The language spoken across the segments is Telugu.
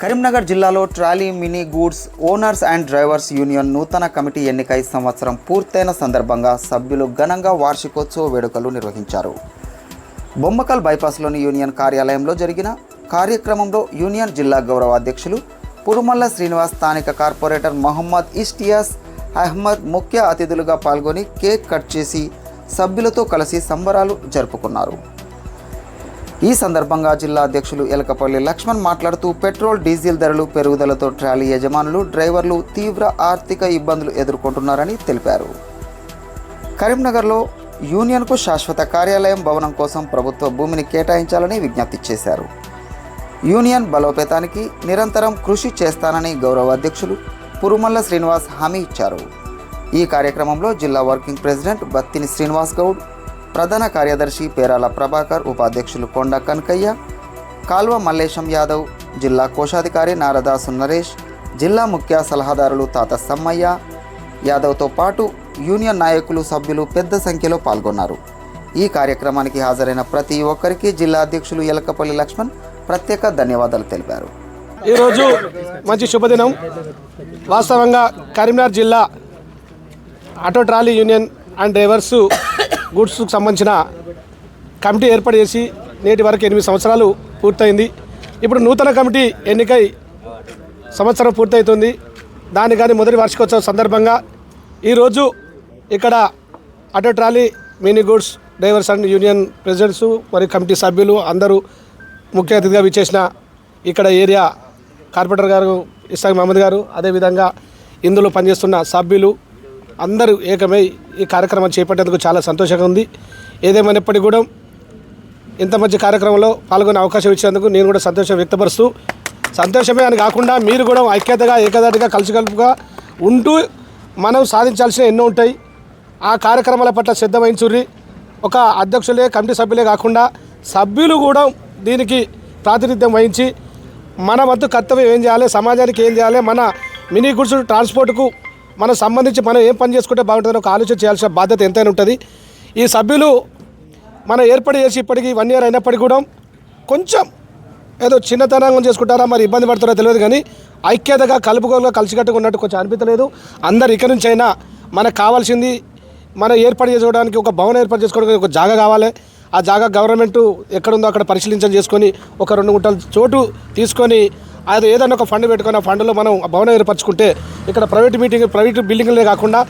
కరీంనగర్ జిల్లాలో trolley mini goods owners and drivers union నూతన కమిటీ ఎన్నికై సంవత్సరం పూర్తయిన సందర్భంగా సభ్యులు ఘనంగా వార్షికోత్సవ వేడుకలు నిర్వహించారు. బొమ్మకల్ బైపాస్లోని యూనియన్ కార్యాలయంలో జరిగిన కార్యక్రమంలో యూనియన్ జిల్లా గౌరవ అధ్యక్షులు పురుమల్ల శ్రీనివాస్, స్థానిక కార్పొరేటర్ మహమ్మద్ ఇష్టియాస్ అహ్మద్ ముఖ్య అతిథులుగా పాల్గొని కేక్ కట్ చేసి సభ్యులతో కలిసి సంబరాలు జరుపుకున్నారు. ఈ సందర్భంగా జిల్లా అధ్యక్షులు ఎలకపల్లి లక్ష్మణ్ మాట్లాడుతూ పెట్రోల్, డీజిల్ ధరలు పెరుగుదలతో ట్రాలీ యజమానులు, డ్రైవర్లు తీవ్ర ఆర్థిక ఇబ్బందులు ఎదుర్కొంటున్నారని తెలిపారు. కరీంనగర్లో యూనియన్కు శాశ్వత కార్యాలయం భవనం కోసం ప్రభుత్వ భూమిని కేటాయించాలని విజ్ఞప్తి చేశారు. యూనియన్ బలోపేతానికి నిరంతరం కృషి చేస్తానని గౌరవ అధ్యక్షులు పురుమల్ల శ్రీనివాస్ హామీ ఇచ్చారు. ఈ కార్యక్రమంలో జిల్లా వర్కింగ్ ప్రెసిడెంట్ బత్తిని శ్రీనివాస్ గౌడ్, ప్రధాన కార్యదర్శి పేరాల ప్రభాకర్, ఉపాధ్యక్షులు కొండ కనకయ్య, కాల్వ మల్లేశం యాదవ్, జిల్లా కోశాధికారి నారదాసు నరేష్, జిల్లా ముఖ్య సలహాదారులు తాత సమ్మయ్య యాదవ్తో పాటు యూనియన్ నాయకులు, సభ్యులు పెద్ద సంఖ్యలో పాల్గొన్నారు. ఈ కార్యక్రమానికి హాజరైన ప్రతి ఒక్కరికి జిల్లా అధ్యక్షులు ఎలకపల్లి లక్ష్మణ్ ప్రత్యేక ధన్యవాదాలు తెలిపారు. ఈరోజు మంచి శుభదినం. వాస్తవంగా కరీంనగర్ జిల్లా auto trolley union and drivers గూడ్స్కు సంబంధించిన కమిటీ ఏర్పాటు చేసి నేటి వరకు 8 సంవత్సరాలు పూర్తయింది. ఇప్పుడు నూతన కమిటీ ఎన్నికై సంవత్సరం పూర్తవుతుంది. దాని మొదటి వార్షికోత్సవం సందర్భంగా ఈరోజు ఇక్కడ auto trolley mini goods drivers and union presidents మరియు కమిటీ సభ్యులు అందరూ ముఖ్య అతిథిగా విచ్చేసిన ఇక్కడ ఏరియా కార్పొరేటర్ గారు ఇస్సాక్ మహమ్మద్ గారు, అదేవిధంగా ఇందులో పనిచేస్తున్న సభ్యులు అందరూ ఏకమై ఈ కార్యక్రమం చేపట్టేందుకు చాలా సంతోషంగా ఉంది. ఏదేమైనప్పటికీ కూడా ఇంత మంచి కార్యక్రమంలో పాల్గొనే అవకాశం ఇచ్చేందుకు నేను కూడా సంతోషం వ్యక్తపరుస్తూ, సంతోషమే అని కాకుండా మీరు కూడా ఐక్యతగా, ఏకదాటిగా, కలిసికలుపుగా ఉంటూ మనం సాధించాల్సిన ఎన్నో ఉంటాయి. ఆ కార్యక్రమాల పట్ల శ్రద్ధ వహించుర్రి. ఒక అధ్యక్షులే, కమిటీ సభ్యులే కాకుండా సభ్యులు కూడా దీనికి ప్రాతినిధ్యం వహించి మన వంతు కర్తవ్యం ఏం చేయాలి, సమాజానికి ఏం చేయాలి, మన మినీ గుడ్స్ ట్రాన్స్పోర్ట్కు మనం సంబంధించి మనం ఏం పని చేసుకుంటే బాగుంటుందని ఒక ఆలోచన చేయాల్సిన బాధ్యత ఎంతైనా ఉంటుంది. ఈ సభ్యులు మనం ఏర్పాటు చేసి ఇప్పటికీ 1 year అయినప్పటికీ కూడా కొంచెం ఏదో చిన్నతనంగా చేసుకుంటారా, మరి ఇబ్బంది పడుతారో తెలియదు, కానీ ఐక్యతగా, కలుపుకోలుగా, కలిసికట్టుగా ఉన్నట్టు కొంచెం అనిపించలేదు. అందరు ఇక్కడి నుంచి అయినా మనకు కావాల్సింది మనం ఏర్పాటు చేసుకోవడానికి ఒక భవనం ఏర్పాటు చేసుకోవడానికి ఒక జాగా కావాలి. ఆ జాగా గవర్నమెంట్ ఎక్కడుందో అక్కడ పరిశీలించని చేసుకొని ఒక 2 గుంటల చోటు తీసుకొని అది ఏదైనా ఒక ఫండ్ పెట్టుకొని ఆ ఫండ్లో మనం భవనం ఏర్పరచుకుంటే ఇక్కడ ప్రైవేట్ బిల్డింగ్లే కాకుండా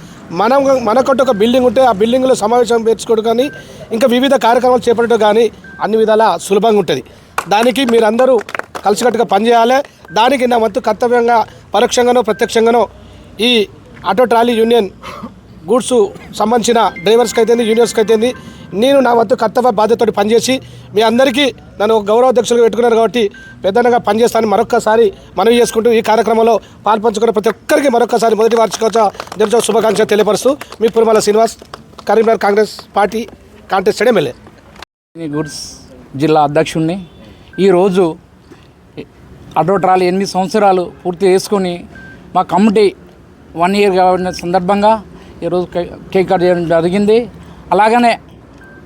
మనకంటూ ఒక బిల్డింగ్ ఉంటే ఆ బిల్డింగ్లో సమావేశం పెంచుకోవడం కానీ ఇంకా వివిధ కార్యక్రమాలు చేపట్టడం కానీ అన్ని విధాలా సులభంగా ఉంటుంది. దానికి మీరందరూ కలిసికట్టుగా పనిచేయాలి. దానికి నా వంతు కర్తవ్యంగా పరోక్షంగానో ప్రత్యక్షంగానో ఈ ఆటో ట్రాలీ యూనియన్ గూడ్స్ సంబంధించిన డ్రైవర్స్కి అయితేంది, యూనియన్స్కి అయితేంది, నేను నా వంతు కర్తవ్య బాధ్యతతో పనిచేసి మీ అందరికీ నన్ను ఒక గౌరవాధ్యక్షులుగా పెట్టుకున్నారు కాబట్టి పెద్దగా పనిచేస్తాను మరొక్కసారి మనవి చేసుకుంటూ ఈ కార్యక్రమంలో పాల్పంచుకున్న ప్రతి ఒక్కరికి మరొక్కసారి మొదటి వార్షికోత్సవ దినోత్సవ శుభాకాంక్షలు తెలియపరుస్తూ మీ Purumalla Srinivas, Karimnagar Congress party contested MLA. Goods జిల్లా అధ్యక్షుడిని. ఈరోజు ఆటో ట్రాలీ 8 సంవత్సరాలు పూర్తి చేసుకొని మా కమిటీ 1 year కావాలన్న సందర్భంగా ఈరోజు కేక్ కట్ చేయడం జరిగింది. అలాగనే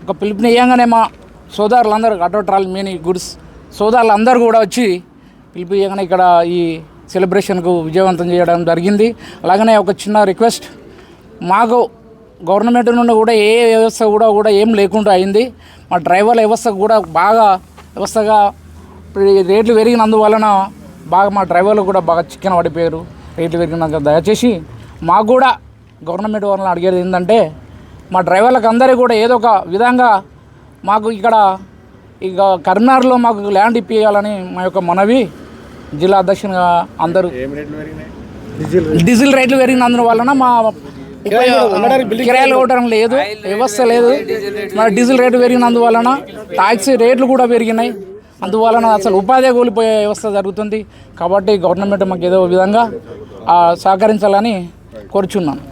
ఒక పిలుపునియంగానే మా సోదరులందరూ ఆటో ట్రాలీ మినీ గుడ్స్ సోదరులందరూ కూడా వచ్చి పిలుపునియంగానే ఇక్కడ ఈ సెలబ్రేషన్కు విజయవంతం చేయడం జరిగింది. అలాగనే ఒక చిన్న రిక్వెస్ట్, మాకు గవర్నమెంట్ నుండి కూడా ఏ వ్యవస్థ కూడా ఏం లేకుండా అయింది. మా డ్రైవర్ల వ్యవస్థ కూడా బాగా వ్యవస్థగా రేట్లు పెరిగినందువలన బాగా మా డ్రైవర్లు కూడా బాగా చిక్కన పడిపోయారు. రేట్లు పెరిగినాక దయచేసి మాకు కూడా గవర్నమెంట్ వాళ్ళని అడిగేది ఏంటంటే మా డ్రైవర్లకు అందరికీ కూడా ఏదో ఒక విధంగా మాకు ఇక్కడ ఇక కరీంనగర్లో మాకు ల్యాండ్ ఇప్పించాలని మా యొక్క మనవి. జిల్లా అధ్యక్షునిగా అందరూ డీజిల్ రేట్లు పెరిగినందువలన మా కిరాయిలు ఇవ్వడం లేదు, వ్యవస్థ లేదు. మా డీజిల్ రేట్లు పెరిగినందువలన టాక్సీ రేట్లు కూడా పెరిగినాయి. అందువలన అసలు ఉపాధి కోల్పోయే వ్యవస్థ జరుగుతుంది. కాబట్టి గవర్నమెంట్ మాకు ఏదో విధంగా సహకరించాలని కోరుచున్నాను.